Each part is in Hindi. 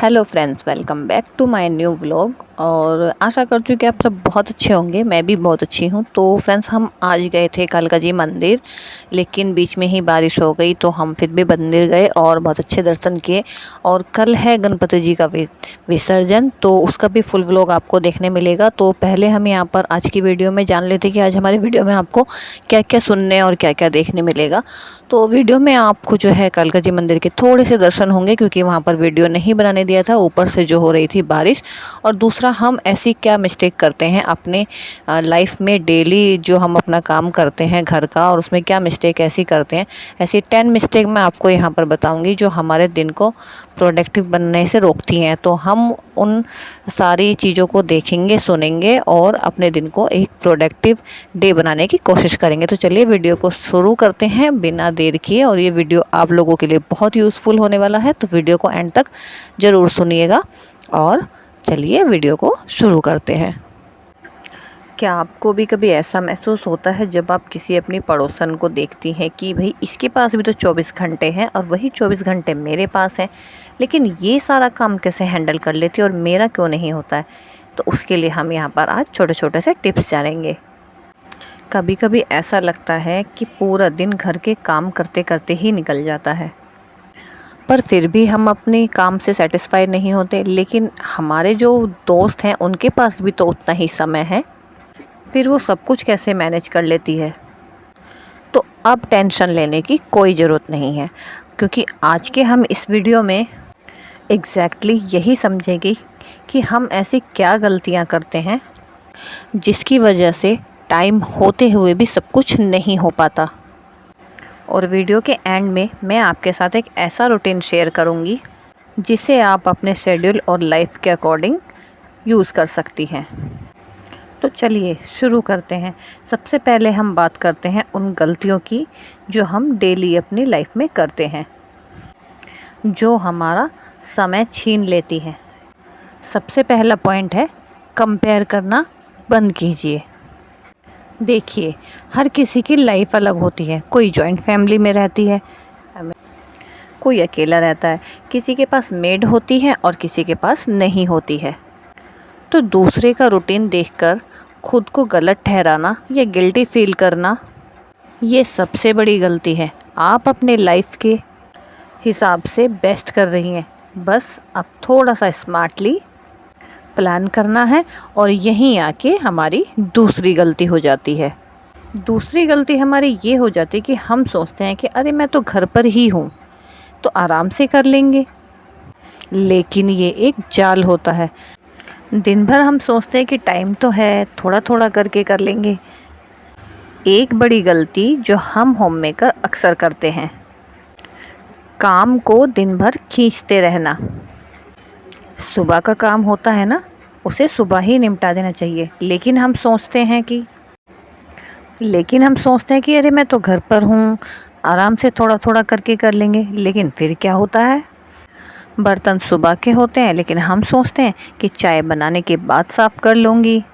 Hello friends, welcome back to my new vlog. और आशा करती हूँ कि आप सब बहुत अच्छे होंगे। मैं भी बहुत अच्छी हूँ। तो फ्रेंड्स, हम आज गए थे कालका जी मंदिर, लेकिन बीच में ही बारिश हो गई तो हम फिर भी मंदिर गए और बहुत अच्छे दर्शन किए। और कल है गणपति जी का विसर्जन, तो उसका भी फुल व्लॉग आपको देखने मिलेगा। तो पहले हम यहाँ पर आज की वीडियो में जान लेते कि आज हमारी वीडियो में आपको क्या क्या सुनने और क्या क्या देखने मिलेगा। तो वीडियो में आपको जो है कालका जी मंदिर के थोड़े से दर्शन होंगे, क्योंकि वहाँ पर वीडियो नहीं बनाने दिया था, ऊपर से जो हो रही थी बारिश। और दूसरा, हम ऐसी क्या मिस्टेक करते हैं अपने लाइफ में डेली, जो हम अपना काम करते हैं घर का, और उसमें क्या मिस्टेक ऐसी करते हैं। ऐसी 10 मिस्टेक मैं आपको यहाँ पर बताऊँगी जो हमारे दिन को प्रोडक्टिव बनने से रोकती हैं। तो हम उन सारी चीज़ों को देखेंगे, सुनेंगे और अपने दिन को एक प्रोडक्टिव डे बनाने की कोशिश करेंगे। तो चलिए वीडियो को शुरू करते हैं बिना देर किए। और ये वीडियो आप लोगों के लिए बहुत यूज़फुल होने वाला है, तो वीडियो को एंड तक ज़रूर सुनिएगा। और चलिए वीडियो को शुरू करते हैं। क्या आपको भी कभी ऐसा महसूस होता है जब आप किसी अपनी पड़ोसन को देखती हैं कि भाई इसके पास भी तो 24 घंटे हैं और वही 24 घंटे मेरे पास हैं, लेकिन ये सारा काम कैसे हैंडल कर लेती है और मेरा क्यों नहीं होता है। तो उसके लिए हम यहाँ पर आज छोटे छोटे से टिप्स जानेंगे। कभी कभी ऐसा लगता है कि पूरा दिन घर के काम करते करते ही निकल जाता है, पर फिर भी हम अपने काम से सेटिस्फाई नहीं होते। लेकिन हमारे जो दोस्त हैं उनके पास भी तो उतना ही समय है, फिर वो सब कुछ कैसे मैनेज कर लेती है। तो अब टेंशन लेने की कोई ज़रूरत नहीं है, क्योंकि आज के हम इस वीडियो में एग्जैक्टली यही समझेंगे कि हम ऐसी क्या गलतियां करते हैं जिसकी वजह से टाइम होते हुए भी सब कुछ नहीं हो पाता। और वीडियो के एंड में मैं आपके साथ एक ऐसा रूटीन शेयर करूंगी जिसे आप अपने शेड्यूल और लाइफ के अकॉर्डिंग यूज़ कर सकती हैं। तो चलिए शुरू करते हैं। सबसे पहले हम बात करते हैं उन गलतियों की जो हम डेली अपनी लाइफ में करते हैं, जो हमारा समय छीन लेती हैं। सबसे पहला पॉइंट है, कंपेयर करना बंद कीजिए। देखिए, हर किसी की लाइफ अलग होती है। कोई जॉइंट फैमिली में रहती है, कोई अकेला रहता है, किसी के पास मेड होती है और किसी के पास नहीं होती है। तो दूसरे का रूटीन देखकर खुद को गलत ठहराना या गिल्टी फील करना, ये सबसे बड़ी गलती है। आप अपने लाइफ के हिसाब से बेस्ट कर रही हैं, बस अब थोड़ा सा स्मार्टली प्लान करना है। और यहीं आके हमारी दूसरी गलती हो जाती है। दूसरी गलती हमारी ये हो जाती है कि हम सोचते हैं कि अरे मैं तो घर पर ही हूँ तो आराम से कर लेंगे, लेकिन ये एक जाल होता है। दिन भर हम सोचते हैं कि टाइम तो है, थोड़ा थोड़ा करके कर लेंगे। एक बड़ी गलती जो हम होम मेकर अक्सर करते हैं, काम को दिन भर खींचते रहना। सुबह का काम होता है ना, उसे सुबह ही निपटा देना चाहिए, लेकिन हम सोचते हैं कि अरे मैं तो घर पर हूँ, आराम से थोड़ा थोड़ा करके कर लेंगे। लेकिन फिर क्या होता है, बर्तन सुबह के होते हैं, लेकिन हम सोचते हैं कि चाय बनाने के बाद साफ़ कर लूँगी,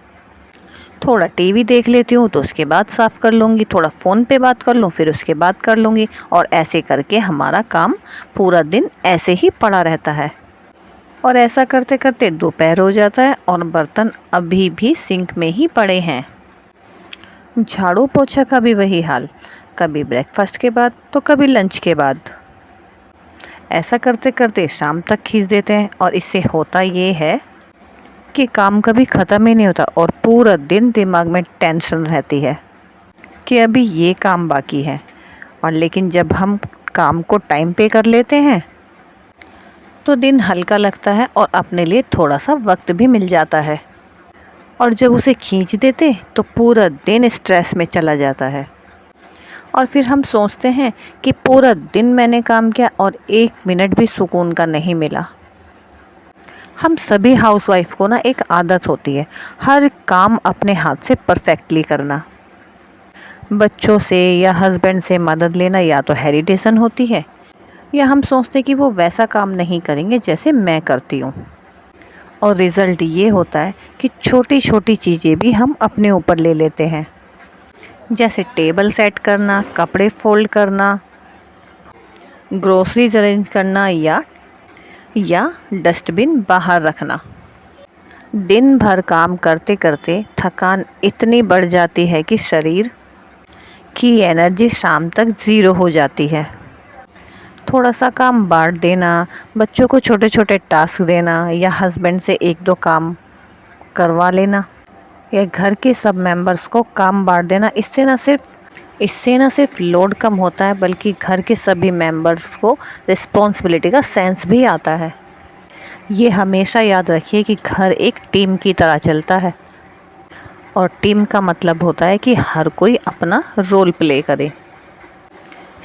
थोड़ा टीवी देख लेती हूँ तो उसके बाद साफ़ कर लूँगी, थोड़ा फ़ोन पे बात कर लूँ फिर उसके बाद कर लूँगी। और ऐसे करके हमारा काम पूरा दिन ऐसे ही पड़ा रहता है। और ऐसा करते करते दोपहर हो जाता है और बर्तन अभी भी सिंक में ही पड़े हैं। झाड़ू पोछा का भी वही हाल, कभी ब्रेकफास्ट के बाद तो कभी लंच के बाद। ऐसा करते करते शाम तक खींच देते हैं, और इससे होता ये है कि काम कभी ख़त्म ही नहीं होता और पूरा दिन दिमाग में टेंशन रहती है कि अभी ये काम बाकी है। और लेकिन जब हम काम को टाइम पे कर लेते हैं तो दिन हल्का लगता है और अपने लिए थोड़ा सा वक्त भी मिल जाता है। और जब उसे खींच देते तो पूरा दिन स्ट्रेस में चला जाता है, और फिर हम सोचते हैं कि पूरा दिन मैंने काम किया और 1 मिनट भी सुकून का नहीं मिला। हम सभी हाउसवाइफ को ना एक आदत होती है, हर काम अपने हाथ से परफेक्टली करना। बच्चों से या हस्बैंड से मदद लेना या तो हेरिटेशन होती है, या हम सोचते हैं कि वो वैसा काम नहीं करेंगे जैसे मैं करती हूँ। और रिज़ल्ट ये होता है कि छोटी छोटी चीज़ें भी हम अपने ऊपर ले लेते हैं, जैसे टेबल सेट करना, कपड़े फोल्ड करना, ग्रोसरीज अरेंज करना, या या डस्टबिन बाहर रखना। दिन भर काम करते करते थकान इतनी बढ़ जाती है कि शरीर की एनर्जी शाम तक ज़ीरो हो जाती है। थोड़ा सा काम बांट देना, बच्चों को छोटे छोटे टास्क देना या हस्बैंड से एक दो काम करवा लेना या घर के सब मेंबर्स को काम बांट देना, इससे ना सिर्फ लोड कम होता है बल्कि घर के सभी मेंबर्स को रिस्पॉन्सिबिलिटी का सेंस भी आता है। ये हमेशा याद रखिए कि घर एक टीम की तरह चलता है और टीम का मतलब होता है कि हर कोई अपना रोल प्ले करे।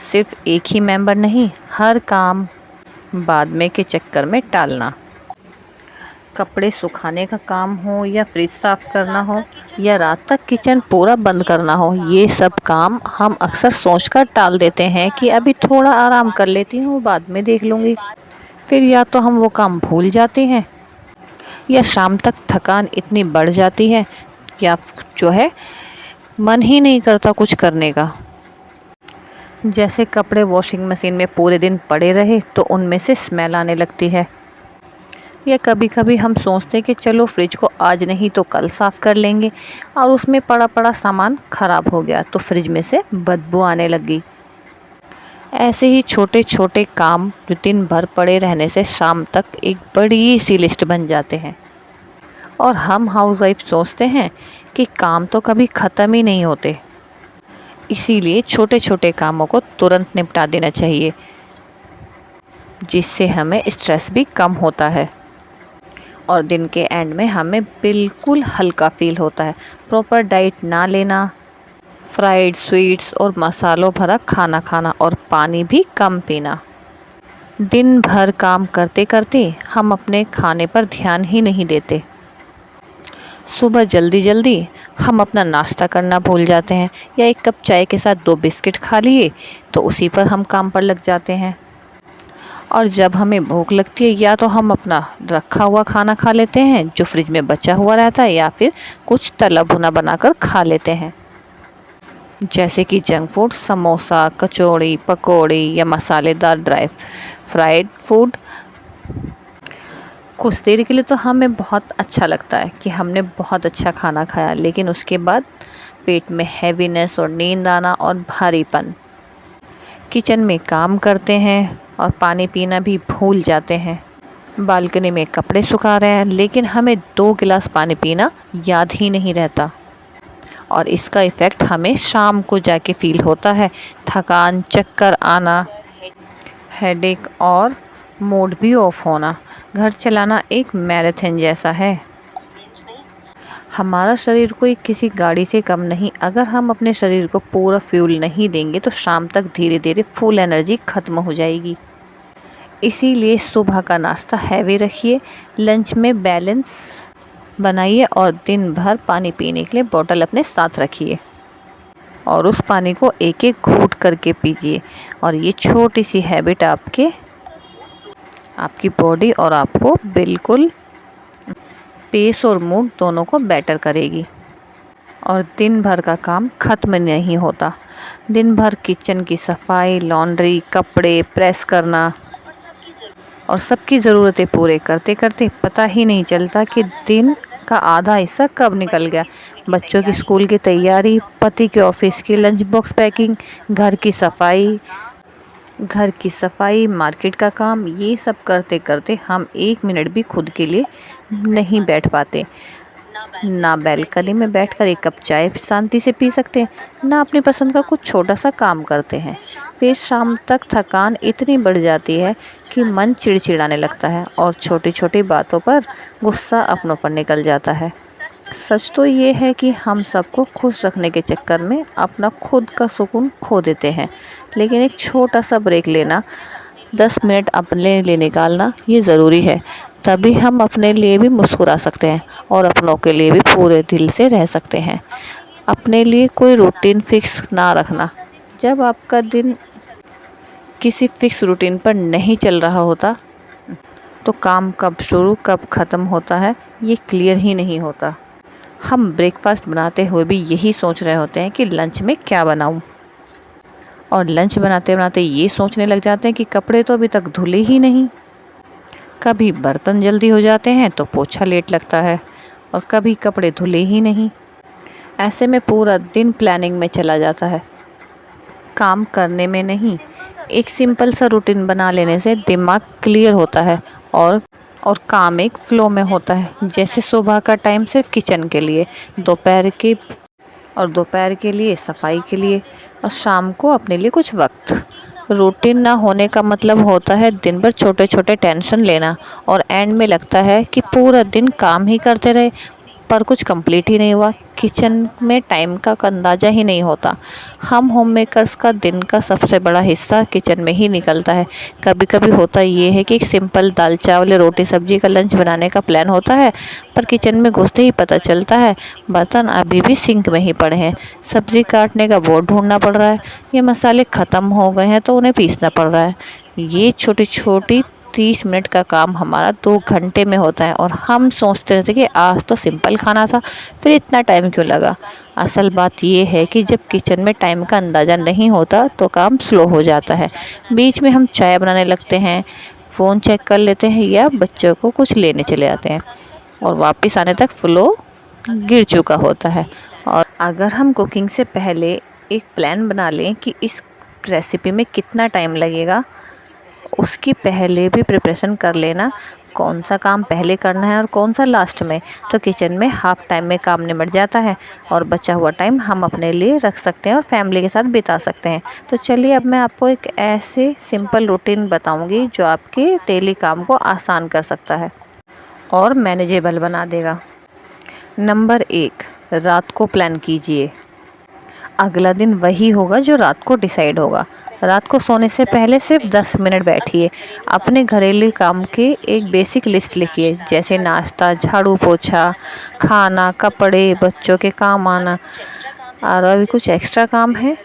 सिर्फ एक ही मेंबर नहीं, हर काम बाद में के चक्कर में टालना। कपड़े सुखाने का काम हो या फ्रिज साफ करना हो या रात तक किचन पूरा बंद करना हो, ये सब काम हम अक्सर सोचकर टाल देते हैं कि अभी थोड़ा आराम कर लेती हूँ, बाद में देख लूँगी। फिर या तो हम वो काम भूल जाते हैं या शाम तक थकान इतनी बढ़ जाती है या जो है मन ही नहीं करता कुछ करने का। जैसे कपड़े वॉशिंग मशीन में पूरे दिन पड़े रहे तो उनमें से स्मेल आने लगती है, या कभी कभी हम सोचते हैं कि चलो फ्रिज को आज नहीं तो कल साफ़ कर लेंगे और उसमें पड़ा पड़ा सामान ख़राब हो गया तो फ्रिज में से बदबू आने लगी। ऐसे ही छोटे छोटे काम जो दिन भर पड़े रहने से शाम तक एक बड़ी सी लिस्ट बन जाते हैं और हम हाउसवाइफ सोचते हैं कि काम तो कभी ख़त्म ही नहीं होते। इसीलिए छोटे छोटे कामों को तुरंत निपटा देना चाहिए, जिससे हमें स्ट्रेस भी कम होता है और दिन के एंड में हमें बिल्कुल हल्का फील होता है। प्रॉपर डाइट ना लेना, फ्राइड स्वीट्स और मसालों भरा खाना खाना और पानी भी कम पीना। दिन भर काम करते करते हम अपने खाने पर ध्यान ही नहीं देते। सुबह जल्दी जल्दी हम अपना नाश्ता करना भूल जाते हैं या एक कप चाय के साथ 2 बिस्किट खा लिए तो उसी पर हम काम पर लग जाते हैं। और जब हमें भूख लगती है या तो हम अपना रखा हुआ खाना खा लेते हैं जो फ्रिज में बचा हुआ रहता है या फिर कुछ तला भुना बनाकर खा लेते हैं, जैसे कि जंक फूड, समोसा, कचौड़ी, पकौड़ी या मसालेदार ड्राई फ्राइड फूड। कुछ देर के लिए तो हमें बहुत अच्छा लगता है कि हमने बहुत अच्छा खाना खाया, लेकिन उसके बाद पेट में हैवीनेस और नींद आना और भारीपन। किचन में काम करते हैं और पानी पीना भी भूल जाते हैं। बालकनी में कपड़े सुखा रहे हैं लेकिन हमें 2 गिलास पानी पीना याद ही नहीं रहता और इसका इफ़ेक्ट हमें शाम को जाके फील होता है। थकान, चक्कर आना, हेडेक और मूड भी ऑफ होना। घर चलाना एक मैराथन जैसा है। हमारा शरीर कोई किसी गाड़ी से कम नहीं। अगर हम अपने शरीर को पूरा फ्यूल नहीं देंगे तो शाम तक धीरे धीरे फुल एनर्जी ख़त्म हो जाएगी। इसीलिए सुबह का नाश्ता हैवी रखिए, लंच में बैलेंस बनाइए और दिन भर पानी पीने के लिए बोतल अपने साथ रखिए और उस पानी को एक एक घूंट करके पीजिए। और ये छोटी सी हैबिट आपकी बॉडी और आपको बिल्कुल पेस और मूड दोनों को बेटर करेगी और दिन भर का काम ख़त्म नहीं होता। दिन भर किचन की सफाई, लॉन्ड्री, कपड़े प्रेस करना और सबकी ज़रूरतें पूरे करते करते पता ही नहीं चलता कि दिन का आधा हिस्सा कब निकल गया। बच्चों की स्कूल की तैयारी, पति के ऑफिस की लंच बॉक्स पैकिंग, घर की सफाई, मार्केट का काम, ये सब करते करते हम 1 मिनट भी खुद के लिए नहीं बैठ पाते। ना बैल्कनी में बैठकर एक कप चाय शांति से पी सकते हैं, ना अपनी पसंद का कुछ छोटा सा काम करते हैं। फिर शाम तक थकान इतनी बढ़ जाती है कि मन चिड़चिड़ाने लगता है और छोटी छोटी बातों पर गुस्सा अपनों पर निकल जाता है। सच तो ये है कि हम सबको खुश रखने के चक्कर में अपना खुद का सुकून खो देते हैं, लेकिन एक छोटा सा ब्रेक लेना, 10 मिनट अपने लिए निकालना ये ज़रूरी है। तभी हम अपने लिए भी मुस्कुरा सकते हैं और अपनों के लिए भी पूरे दिल से रह सकते हैं। अपने लिए कोई रूटीन फिक्स ना रखना। जब आपका दिन किसी फिक्स रूटीन पर नहीं चल रहा होता तो काम कब शुरू कब ख़त्म होता है ये क्लियर ही नहीं होता। हम ब्रेकफास्ट बनाते हुए भी यही सोच रहे होते हैं कि लंच में क्या बनाऊं, और लंच बनाते बनाते ये सोचने लग जाते हैं कि कपड़े तो अभी तक धुले ही नहीं। कभी बर्तन जल्दी हो जाते हैं तो पोछा लेट लगता है और कभी कपड़े धुले ही नहीं। ऐसे में पूरा दिन प्लानिंग में चला जाता है, काम करने में नहीं। एक सिंपल सा रूटीन बना लेने से दिमाग क्लियर होता है और काम एक फ्लो में होता है। जैसे सुबह का टाइम सिर्फ किचन के लिए, दोपहर के लिए सफाई के लिए और शाम को अपने लिए कुछ वक्त। रूटीन ना होने का मतलब होता है दिन भर छोटे छोटे टेंशन लेना और एंड में लगता है कि पूरा दिन काम ही करते रहे पर कुछ कंप्लीट ही नहीं हुआ। किचन में टाइम का अंदाज़ा ही नहीं होता। हम होम मेकर्स का दिन का सबसे बड़ा हिस्सा किचन में ही निकलता है। कभी कभी होता ये है कि एक सिंपल दाल चावल या रोटी सब्जी का लंच बनाने का प्लान होता है पर किचन में घुसते ही पता चलता है बर्तन अभी भी सिंक में ही पड़े हैं, सब्जी काटने का बोर्ड ढूंढना पड़ रहा है, ये मसाले ख़त्म हो गए हैं तो उन्हें पीसना पड़ रहा है। ये छोटी छोटी 30 मिनट का काम हमारा 2 घंटे में होता है और हम सोचते रहते कि आज तो सिंपल खाना था, फिर इतना टाइम क्यों लगा। असल बात ये है कि जब किचन में टाइम का अंदाज़ा नहीं होता तो काम स्लो हो जाता है। बीच में हम चाय बनाने लगते हैं, फ़ोन चेक कर लेते हैं या बच्चों को कुछ लेने चले जाते हैं और वापस आने तक फ्लो गिर चुका होता है। और अगर हम कुकिंग से पहले एक प्लान बना लें कि इस रेसिपी में कितना टाइम लगेगा, उसकी पहले भी प्रिपरेशन कर लेना, कौन सा काम पहले करना है और कौन सा लास्ट में, तो किचन में हाफ टाइम में काम निपट जाता है और बचा हुआ टाइम हम अपने लिए रख सकते हैं और फैमिली के साथ बिता सकते हैं। तो चलिए अब मैं आपको एक ऐसे सिंपल रूटीन बताऊंगी जो आपके डेली काम को आसान कर सकता है और मैनेजेबल बना देगा। नंबर 1, रात को प्लान कीजिए। अगला दिन वही होगा जो रात को डिसाइड होगा। रात को सोने से पहले सिर्फ 10 मिनट बैठिए, अपने घरेलू काम के एक बेसिक लिस्ट लिखिए, जैसे नाश्ता, झाड़ू पोछा, खाना, कपड़े, बच्चों के काम आना और अभी कुछ एक्स्ट्रा काम है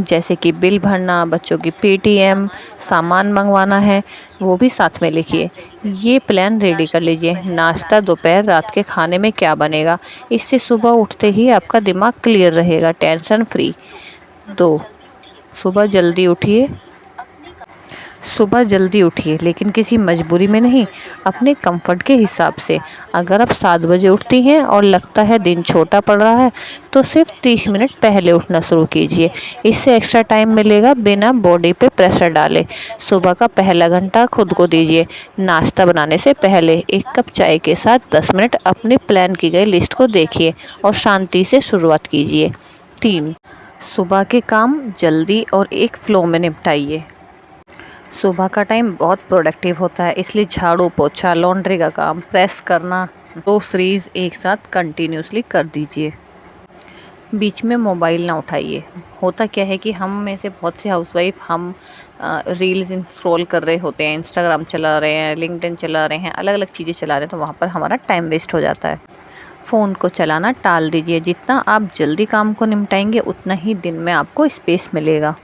जैसे कि बिल भरना, बच्चों की पेटीएम, सामान मंगवाना है, वो भी साथ में लिखिए। ये प्लान रेडी कर लीजिए। नाश्ता, दोपहर, रात के खाने में क्या बनेगा, इससे सुबह उठते ही आपका दिमाग क्लियर रहेगा, टेंशन फ्री। 2, सुबह जल्दी उठिए लेकिन किसी मजबूरी में नहीं, अपने कंफर्ट के हिसाब से। अगर आप 7 बजे उठती हैं और लगता है दिन छोटा पड़ रहा है तो सिर्फ 30 मिनट पहले उठना शुरू कीजिए, इससे एक्स्ट्रा टाइम मिलेगा बिना बॉडी पे प्रेशर डाले। सुबह का पहला घंटा खुद को दीजिए। नाश्ता बनाने से पहले 1 कप चाय के साथ 10 मिनट अपनी प्लान की गई लिस्ट को देखिए और शांति से शुरुआत कीजिए। 3, सुबह के काम जल्दी और एक फ्लो में निपटाइए। सुबह का टाइम बहुत प्रोडक्टिव होता है, इसलिए झाड़ू पोछा, लॉन्ड्री का काम, प्रेस करना, ग्रोसरीज एक साथ कंटिन्यूसली कर दीजिए। बीच में मोबाइल ना उठाइए। होता क्या है कि हम में से बहुत से हाउसवाइफ हम रील्स स्क्रॉल कर रहे होते हैं, इंस्टाग्राम चला रहे हैं, लिंक्डइन चला रहे हैं, अलग अलग चीज़ें चला रहे हैं, तो वहाँ पर हमारा टाइम वेस्ट हो जाता है। फ़ोन को चलाना टाल दीजिए। जितना आप जल्दी काम को निपटाएंगे उतना ही दिन में आपको स्पेस मिलेगा।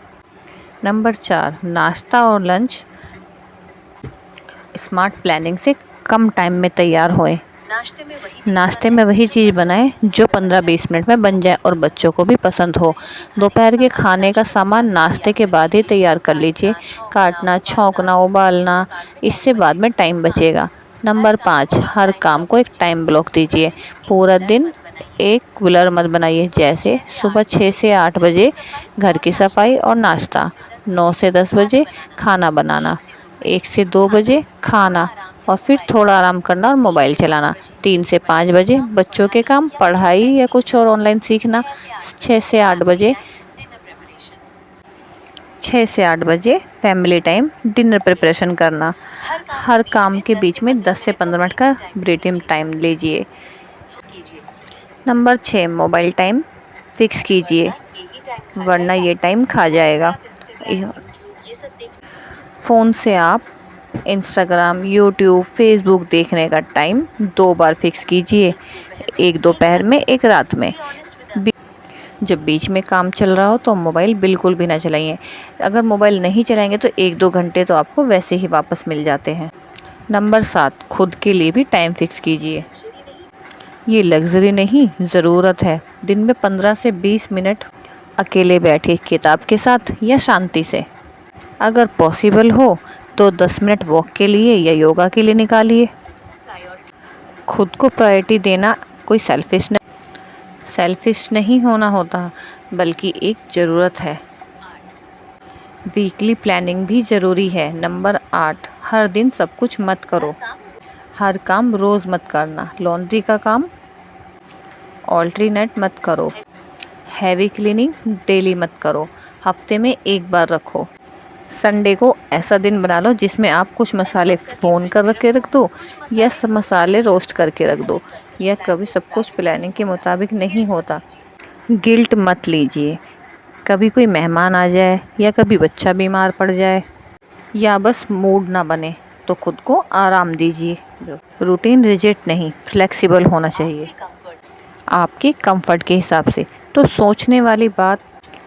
नंबर 4, नाश्ता और लंच स्मार्ट प्लानिंग से कम टाइम में तैयार होए। नाश्ते में वही चीज़ बनाएं जो 15-20 मिनट में बन जाए और बच्चों को भी पसंद हो। दोपहर के खाने का सामान नाश्ते के बाद ही तैयार कर लीजिए। काटना, छौंकना, उबालना, इससे बाद में टाइम बचेगा। नंबर 5, हर काम को एक टाइम ब्लॉक दीजिए। पूरा दिन एक विलर मत बनाइए, जैसे सुबह 6 से 8 बजे घर की सफाई और नाश्ता, 9 से 10 बजे खाना बनाना, 1 से 2 बजे खाना और फिर थोड़ा आराम करना और मोबाइल चलाना, 3 से 5 बजे बच्चों के काम, पढ़ाई या कुछ और ऑनलाइन सीखना, 6 से 8 बजे फैमिली टाइम, डिनर प्रिपरेशन करना। हर काम के बीच में 10 से 15 मिनट का ब्रेकिंग टाइम लीजिए। नंबर 6, मोबाइल टाइम फिक्स कीजिए वरना ये टाइम खा जाएगा। फ़ोन से आप इंस्टाग्राम, यूट्यूब, फेसबुक देखने का टाइम 2 बार फिक्स कीजिए, एक दोपहर में, एक रात में। जब बीच में काम चल रहा हो तो मोबाइल बिल्कुल भी ना चलाइए। अगर मोबाइल नहीं चलाएंगे तो 1-2 घंटे तो आपको वैसे ही वापस मिल जाते हैं। नंबर 7, खुद के लिए भी टाइम फिक्स कीजिए। ये लग्जरी नहीं, ज़रूरत है। दिन में 15 से 20 मिनट अकेले बैठिए, किताब के साथ या शांति से। अगर पॉसिबल हो तो 10 मिनट वॉक के लिए या योगा के लिए निकालिए। खुद को प्रायोरिटी देना कोई सेल्फिश नहीं होना होता, बल्कि एक ज़रूरत है। वीकली प्लानिंग भी ज़रूरी है। नंबर 8, हर दिन सब कुछ मत करो। हर काम रोज़ मत करना। लॉन्ड्री का काम ऑल्टरनेट मत करो। हैवी क्लीनिंग डेली मत करो, हफ्ते में एक बार रखो। संडे को ऐसा दिन बना लो जिसमें आप कुछ मसाले भून कर के रख दो या सब मसाले रोस्ट करके रख दो। या कभी सब कुछ प्लानिंग के मुताबिक नहीं होता, गिल्ट मत लीजिए। कभी कोई मेहमान आ जाए या कभी बच्चा बीमार पड़ जाए या बस मूड ना बने तो खुद को आराम दीजिए। रूटीन रिजिड नहीं, फ्लेक्सिबल होना चाहिए, आपके कंफर्ट के हिसाब से। तो सोचने वाली बात,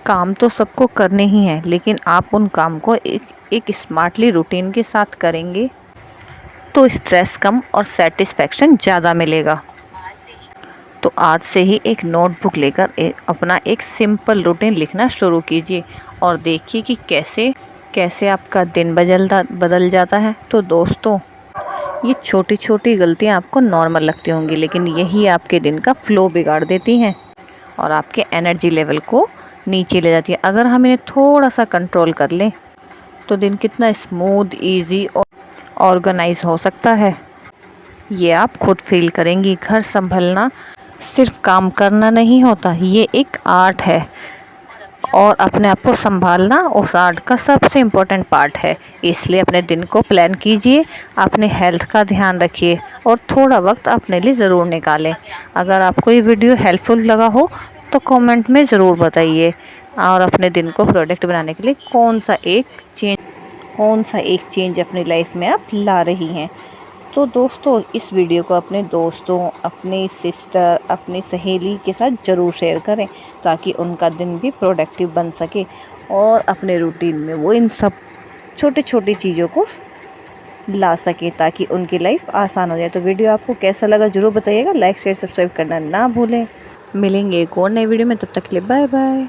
काम तो सबको करने ही हैं, लेकिन आप उन काम को एक स्मार्टली रूटीन के साथ करेंगे तो स्ट्रेस कम और सेटिस्फैक्शन ज़्यादा मिलेगा। तो आज से ही एक नोटबुक लेकर अपना एक सिंपल रूटीन लिखना शुरू कीजिए और देखिए कि कैसे कैसे आपका दिन बदल जाता है। तो दोस्तों, ये छोटी छोटी गलतियाँ आपको नॉर्मल लगती होंगी, लेकिन यही आपके दिन का फ्लो बिगाड़ देती हैं और आपके एनर्जी लेवल को नीचे ले जाती है। अगर हम इन्हें थोड़ा सा कंट्रोल कर लें तो दिन कितना स्मूथ, इजी और ऑर्गेनाइज हो सकता है, ये आप खुद फील करेंगी। घर संभलना सिर्फ काम करना नहीं होता, ये एक आर्ट है और अपने आप को संभालना उस आर्ट का सबसे इम्पोर्टेंट पार्ट है। इसलिए अपने दिन को प्लान कीजिए, अपने हेल्थ का ध्यान रखिए और थोड़ा वक्त अपने लिए ज़रूर निकालें। अगर आपको ये वीडियो हेल्पफुल लगा हो तो कमेंट में ज़रूर बताइए और अपने दिन को प्रोडक्ट बनाने के लिए कौन सा एक चेंज अपनी लाइफ में आप ला रही हैं। तो दोस्तों, इस वीडियो को अपने दोस्तों, अपनी सिस्टर, अपनी सहेली के साथ ज़रूर शेयर करें ताकि उनका दिन भी प्रोडक्टिव बन सके और अपने रूटीन में वो इन सब छोटी छोटी चीज़ों को ला सकें ताकि उनकी लाइफ आसान हो जाए। तो वीडियो आपको कैसा लगा ज़रूर बताइएगा। लाइक शेयर सब्सक्राइब करना ना भूलें। मिलेंगे एक और नई वीडियो में, तब तक के लिए बाय बाय।